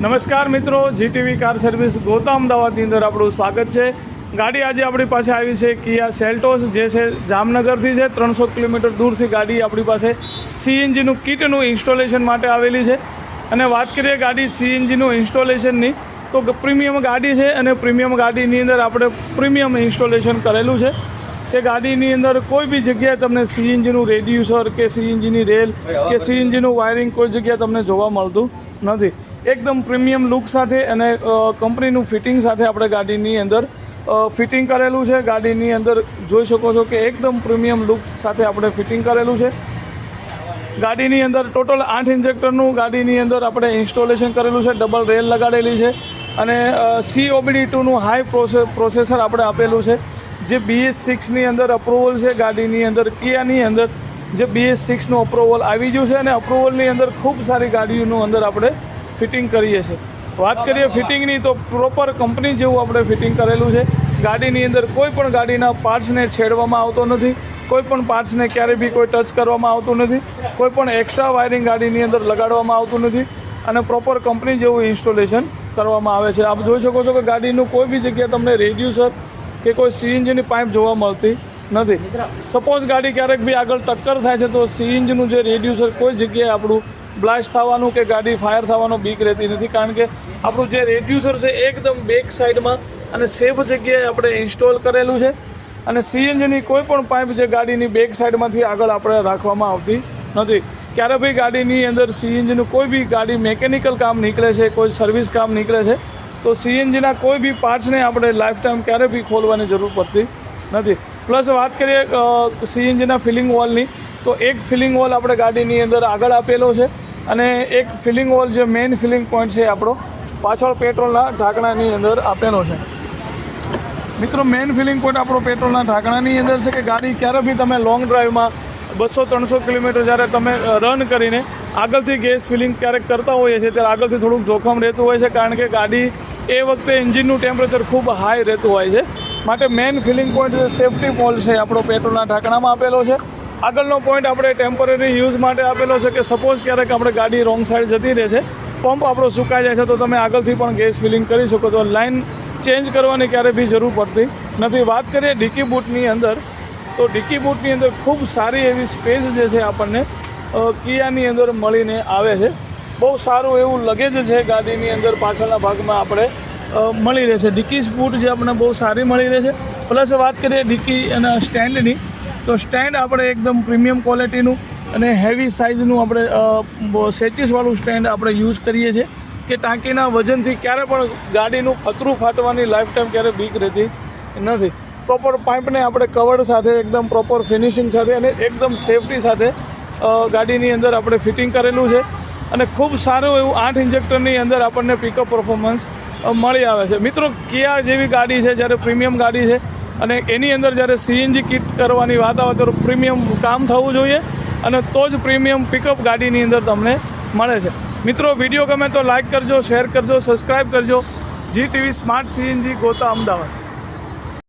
નમસ્કાર મિત્રો, GTV car service ગોતા અમદાવાદની અંદર આપણું સ્વાગત છે। ગાડી આજે આપણી પાસે આવી છે કિયા સેલ્ટોસ, જે છે જામનગરથી છે 300 કિલોમીટર દૂરથી ગાડી આપણી પાસે સીએનજીનું કિટનું ઇન્સ્ટોલેશન માટે આવેલી છે। અને વાત કરીએ ગાડી સીએનજીનું ઇન્સ્ટોલેશનની, તો પ્રીમિયમ ગાડી છે અને પ્રીમિયમ ગાડીની અંદર આપણે પ્રીમિયમ ઇન્સ્ટોલેશન કરેલું છે કે ગાડીની અંદર કોઈ બી જગ્યાએ તમને સીએનજીનું રેડ્યુસર કે સીએનજીની રેલ કે સીએનજીનું વાયરિંગ કોઈ જગ્યાએ તમને જોવા મળતું નથી। એકદમ પ્રીમિયમ લુક સાથે અને કંપનીનું ફિટિંગ સાથે આપણે ગાડીની અંદર ફિટિંગ કરેલું છે। ગાડીની અંદર જોઈ શકો છો કે એકદમ પ્રીમિયમ લુક સાથે આપણે ફિટિંગ કરેલું છે। ગાડીની અંદર ટોટલ 8 ઇન્જેક્ટરનું ગાડીની અંદર આપણે ઇન્સ્ટોલેશન કરેલું છે, ડબલ રેલ લગાડેલી છે અને COBD2નું હાઈ પ્રોસેસર આપણે આપેલું છે, જે BS6ની અંદર અપ્રુવલ છે। ગાડીની અંદર કિયાની અંદર જે BS6નું અપ્રુવલ આવી ગયું છે અને અપ્રુવલની અંદર ખૂબ સારી ગાડીઓનું અંદર આપણે ફિટિંગ કરીએ છીએ। વાત કરીએ ફિટિંગની, તો પ્રોપર કંપની જેવું આપણે ફિટિંગ કરેલું છે। ગાડીની અંદર કોઈ પણ ગાડીના પાર્ટ્સને છેડવામાં આવતો નથી, કોઈ પણ પાર્ટ્સને ક્યારે બી કોઈ ટચ કરવામાં આવતું નથી, કોઈ પણ એક્સ્ટ્રા વાયરિંગ ગાડીની અંદર લગાડવામાં આવતું નથી અને પ્રોપર કંપની જેવું ઇન્સ્ટોલેશન કરવામાં આવે છે। આપ જોઈ શકો છો કે ગાડીનું કોઈ બી જગ્યાએ તમને રેડ્યુસર કે કોઈ સીએનજીની પાઇપ જોવા મળતી નથી। સપોઝ ગાડી ક્યારેક બી આગળ ટક્કર થાય છે તો સીએનજીનું જે રેડ્યુસર કોઈ જગ્યાએ આપણું બ્લાસ્ટ થવાનું કે ગાડી ફાયર થવાનો બીક રહેતી નથી, કારણ કે આપણું જે રેડ્યુસર છે એકદમ બેક સાઈડમાં અને સેફ જગ્યાએ આપણે ઇન્સ્ટોલ કરેલું છે અને સીએનજીની કોઈ પણ પાઇપ જે ગાડીની બેક સાઈડમાંથી આગળ આપણે રાખવામાં આવતી નથી। ક્યારે બી ગાડીની અંદર સીએનજીનું કોઈ બી ગાડી મેકેનિકલ કામ નીકળે છે, કોઈ સર્વિસ કામ નીકળે છે, તો સીએનજીના કોઈ બી પાર્ટ્સને આપણે લાઈફ ટાઈમ ક્યારે બી ખોલવાની જરૂર પડતી નથી। પ્લસ વાત કરીએ સીએનજીના ફિલિંગ વોલની, તો એક ફિલિંગ વોલ આપણે ગાડીની અંદર આગળ આપેલો છે અને એક ફિલિંગ વોલ જે મેઇન ફિલિંગ પોઈન્ટ છે આપણો પાછળ પેટ્રોલના ઢાંકણાની અંદર આપેલો છે। મિત્રો, મેઇન ફિલિંગ પોઈન્ટ આપણો પેટ્રોલના ઢાંકણાની અંદર છે કે ગાડી ક્યારે બી તમે લોંગ ડ્રાઈવમાં 200-300 કિલોમીટર જ્યારે તમે રન કરીને આગળથી ગેસ ફિલિંગ ક્યારેક કરતા હોઈએ છીએ ત્યારે આગળથી થોડુંક જોખમ રહેતું હોય છે, કારણ કે ગાડી એ વખતે એન્જિનનું ટેમ્પરેચર ખૂબ હાઈ રહેતું હોય છે। માટે મેઇન ફિલિંગ પોઈન્ટ જે સેફ્ટી પોલ છે આપણો પેટ્રોલના ઢાંકણામાં આપેલો છે। આગળનો પોઈન્ટ આપણે ટેમ્પરરી યુઝ માટે આપેલો છે કે સપોઝ ક્યારેક આપણે ગાડી રોંગ સાઈડ જતી રહે છે, પંપ આપણો સુકાઈ જાય છે, તો તમે આગળથી પણ ગેસ ફિલિંગ કરી શકો છો, લાઇન ચેન્જ કરવાની ક્યારે બી જરૂર પડતી નથી। વાત કરીએ ડિકી બૂટની અંદર, તો ડિકી બૂટની અંદર ખૂબ સારી એવી સ્પેસ જે છે આપણને કિયાની અંદર મળીને આવે છે। બહુ સારું એવું લગેજ છે ગાડીની અંદર પાછળના ભાગમાં આપણે મળી રહે છે। ડિકી બૂટ જે આપણને બહુ સારી મળી રહે છે। પ્લસ વાત કરીએ ડિકી અને સ્ટેન્ડની, તો સ્ટેન્ડ આપણે એકદમ પ્રીમિયમ ક્વોલિટીનું અને હેવી સાઇઝનું આપણે સેચીસવાળું સ્ટેન્ડ આપણે યુઝ કરીએ છીએ કે ટાંકીના વજનથી ક્યારે પણ ગાડીનું પતરું ફાટવાની લાઈફ ટાઈમ ક્યારે બીક રહેતી નથી। પ્રોપર પાઇપને આપણે કવર સાથે એકદમ પ્રોપર ફિનિશિંગ સાથે અને એકદમ સેફટી સાથે ગાડીની અંદર આપણે ફિટિંગ કરેલું છે અને ખૂબ સારું એવું 8 ઇન્જેક્ટરની અંદર આપણને પિકઅપ પરફોર્મન્સ મળી આવે છે। મિત્રો, કિયા જેવી ગાડી છે, જ્યારે પ્રીમિયમ ગાડી છે અને એની અંદર જ્યારે સીએનજી કિટ કરવાની વાત આવે તો પ્રીમિયમ કામ થવું જોઈએ અને તો જ પ્રીમિયમ પિકઅપ ગાડીની અંદર તમને મળે છે। મિત્રો, વિડીયો ગમે તો લાઇક કરજો, શેર કરજો, સબસ્ક્રાઈબ કરજો। જીટીવી સ્માર્ટ સીએનજી ગોતા અમદાવાદ।